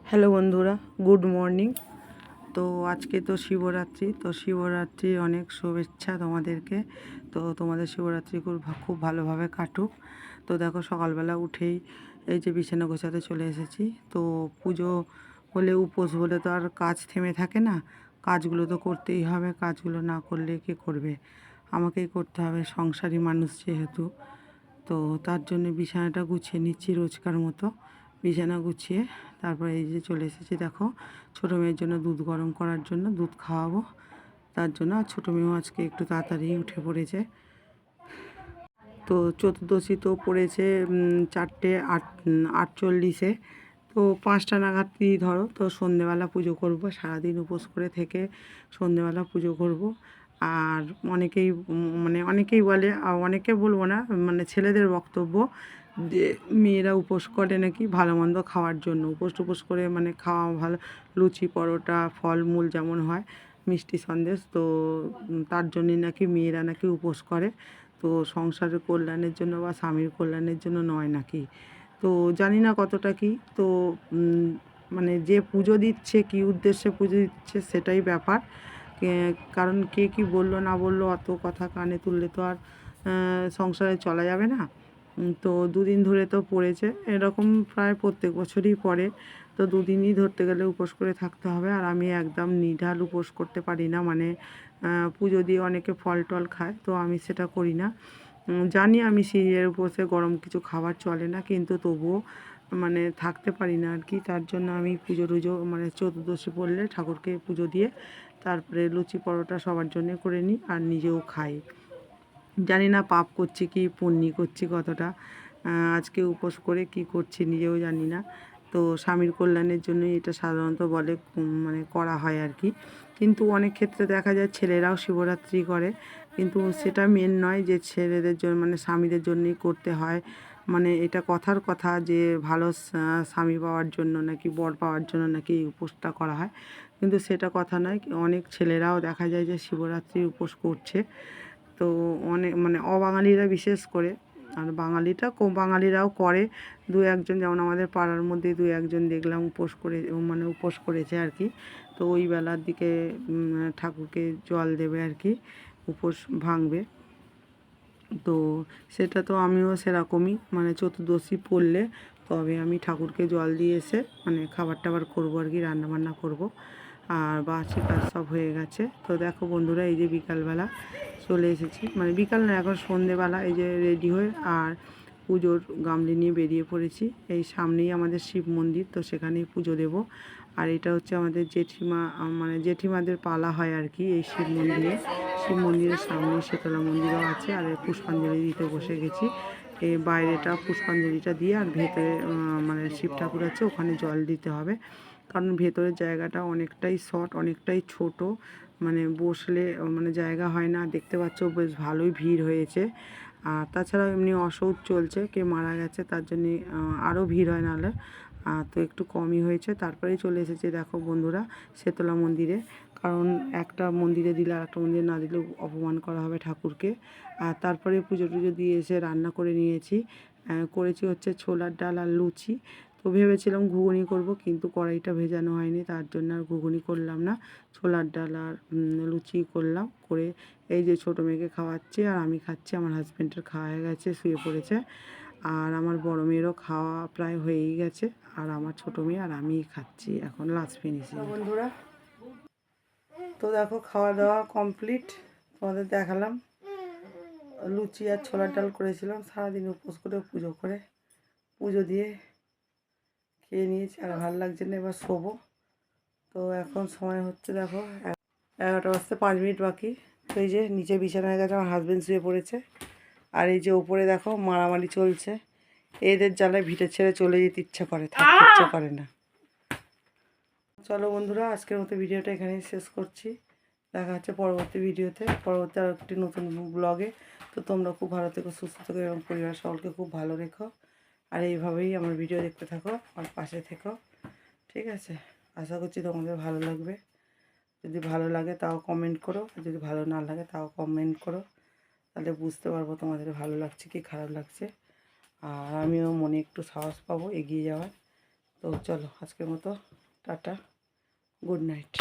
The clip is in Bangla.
হ্যালো বন্ধুরা, গুড মর্নিং। তো আজকে তো শিবরাত্রি, তো শিবরাত্রির অনেক শুভেচ্ছা তোমাদেরকে। তো তোমাদের শিবরাত্রি খুব ভালোভাবে কাটুক। তো দেখো সকালবেলা উঠেই এই যে বিছানা গোছাতে চলে এসেছি। তো পুজো বলে উপোস বলে তো আর কাজ থেমে থাকে না, কাজগুলো তো করতেই হবে। কাজগুলো না করলে কে করবে? আমাকেই করতে হবে, সংসারী মানুষ যেহেতু। তো তার জন্য বিছানাটা গুছিয়ে নিচ্ছি রোজকার মতো। বিছানা গুছিয়ে তারপরে এই যে চলে এসেছি, দেখো ছোটো মেয়ের জন্য দুধ গরম করার জন্য, দুধ খাওয়াবো তার জন্য। আর ছোটো মেয়েও আজকে একটু তাড়াতাড়ি উঠে পড়েছে। তো চতুর্দশী তো পড়েছে 4:48। তো 5টা নাগাদই ধরো। তো সন্ধেবেলা পুজো করব, সারাদিন উপোস করে থেকে সন্ধেবেলা পুজো করব। আর অনেকেই বলে, অনেকে বলবো না, মানে ছেলেদের বক্তব্য যে মেয়েরা উপোস করে নাকি ভালো মন্দ খাওয়ার জন্য। উপোস করে মানে খাওয়া ভালো, লুচি পরোটা ফলমূল যেমন হয়, মিষ্টি সন্দেশ। তো তার জন্যে নাকি মেয়েরা নাকি উপোস করে। তো সংসারের কল্যাণের জন্য বা স্বামীর কল্যাণের জন্য নয় নাকি। তো জানি না কতটা কি। তো মানে যে পুজো দিচ্ছে, কী উদ্দেশ্যে পুজো দিচ্ছে সেটাই ব্যাপার। কারণ কে কী বললো না বললো অত কথা কানে তুললে তো আর সংসারে চলা যাবে না। তো দুদিন ধরে তো পড়েছে, এরকম প্রায় প্রত্যেক বছরই পড়ে। তো দুদিনই ধরতে গেলে উপোস করে থাকতে হবে। আর আমি একদম নিঢাল উপোস করতে পারি না, মানে পুজো দিয়ে অনেকে ফল টল খায়, তো আমি সেটা করি না। জানি আমি শিবের উপোসে গরম কিছু খাবার চলে না, কিন্তু তবুও মানে থাকতে পারি না আর কি। তার জন্য আমি পুজো টুজো মানে চতুর্দশী পড়লে ঠাকুরকে পুজো দিয়ে তারপরে লুচি পরোটা সবার জন্য করে নিই আর নিজেও খাই। জানি না পাপ করছি কি পুণ্য করছি কতটা, আজকে উপোস করে কি করছি নিজেও জানি না। তো স্বামীর কল্যাণের জন্যই এটা সাধারণত বলে মানে করা হয় আর কি। কিন্তু অনেক ক্ষেত্রে দেখা যায় ছেলেরাও শিবরাত্রি করে, কিন্তু সেটা মেন নয় যে ছেলেদের জন্য মানে স্বামীদের জন্যই করতে হয়। মানে এটা কথার কথা যে ভালো স্বামী পাওয়ার জন্য নাকি বর পাওয়ার জন্য নাকি এই উপোসটা করা হয়, কিন্তু সেটা কথা নয়। অনেক ছেলেরাও দেখা যায় যে শিবরাত্রির উপোস করছে। তো অনেক মানে অবাঙালিরা বিশেষ করে, আর বাঙালিরাও করে দু একজন, যেমন আমাদের পাড়ার মধ্যে দু একজন দেখলাম উপোস করেছে আর কি। তো ওই বেলার দিকে ঠাকুরকে জল দেবে আর কি, উপোস ভাঙবে। তো সেটা তো আমিও সেরকমই, মানে চতুর্দশী পড়লে তবে আমি ঠাকুরকে জল দিয়ে এসে মানে খাবার টাবার করবো আর কি, রান্নাবান্না করব। আর বাসি কাজ সব হয়ে গেছে। তো দেখো বন্ধুরা, এই যে বিকালবেলা চলে এসেছি, মানে বিকাল না এখন সন্ধেবেলা, এই যে রেডি হয়ে আর পুজোর গামলি নিয়ে বেরিয়ে পড়েছি। এই সামনেই আমাদের শিব মন্দির, তো সেখানেই পুজো দেব। আর এটা হচ্ছে আমাদের জেঠিমা, মানে জেঠিমাদের পালা হয় আর কি এই শিব মন্দিরের সামনে শীতলা মন্দিরও আছে। আর পুষ্পাঞ্জলি দিতে বসে গেছি। এই বাইরেটা পুষ্পাঞ্জলিটা দিয়ে আর ভেতরে মানে শিব ঠাকুর আছে, ওখানে জল দিতে হবে। কারণ ভেতরের জায়গাটা অনেকটাই শর্ট, অনেকটাই ছোট, মানে বসলে মানে জায়গা হয় না। দেখতে পাচ্ছ বেশ ভালোই ভিড় হয়েছে। আর তাছাড়াও এমনি অসৌচ চলছে, কে মারা গেছে তার জন্যে আরও ভিড় হয় নাহলে। তো একটু কমই হয়েছে। তারপরেই চলে এসেছে দেখো বন্ধুরা শীতলা মন্দিরে। কারণ একটা মন্দিরে দিলে আর একটা মন্দিরে না দিলে অপমান করা হবে ঠাকুরকে। আর তারপরে পুজো টুজো দিয়ে এসে রান্না করে নিয়েছি। করেছি হচ্ছে ছোলার ডাল আর লুচি। তো ভেবেছিলাম ঘুগনি করব, কিন্তু কড়াইটা ভেজানো হয়নি, তার জন্য আর ঘুগনি করলাম না। ছোলার ডাল আর লুচি করলাম। করে এই যে ছোটো মেয়েকে খাওয়াচ্ছি আর আমি খাচ্ছি। আমার হাজব্যান্ডের খাওয়া হয়ে গেছে, শুয়ে পড়েছে। আর আমার বড় মেয়েরও খাওয়া প্রায় হয়েই গেছে। আর আমার ছোটো মেয়ে আর আমিই খাচ্ছি এখন লাস্ট ফিনিশিং। বন্ধুরা, তো দেখো খাওয়া দাওয়া কমপ্লিট, তোমাদের দেখালাম। লুচি আর ছোলার ডাল করেছিলাম, সারাদিন উপোস করে পুজো দিয়ে খেয়ে নিয়েছি। আর ভালো লাগছে না, এবার শোবো। তো এখন সময় হচ্ছে দেখো 11টা বাজতে 5 মিনিট বাকি। তো এই যে নিচে বিছানা হয়ে গেছে, আমার হাজব্যান্ড শুয়ে পড়েছে। আর এই যে ওপরে দেখো মারামারি চলছে। এদের জ্বালায় ভিটে ছেড়ে চলে যেতে ইচ্ছা করে, থাকতে ইচ্ছা করে না। চলো বন্ধুরা, আজকের মতো ভিডিওটা এখানেই শেষ করছি। দেখা হচ্ছে পরবর্তী ভিডিওতে, পরবর্তী আর একটি নতুন ব্লগে। তো তোমরা খুব ভালো থেকো, সুস্থ থেকো এবং পরিবার সকলকে খুব ভালো রেখো। আর এইভাবেই আমার ভিডিও দেখতে থাকো আর পাশে থেকো, ঠিক আছে? আশা করছি তোমাদের ভালো লাগবে। যদি ভালো লাগে তাও কমেন্ট করো, আর যদি ভালো না লাগে তাও কমেন্ট করো। তাহলে বুঝতে পারবো তোমাদের ভালো লাগছে কি খারাপ লাগছে, আর আমিও মনে একটু সাহস পাবো এগিয়ে যাওয়ার। তো চলো আজকের মতো টাটা, গুড নাইট।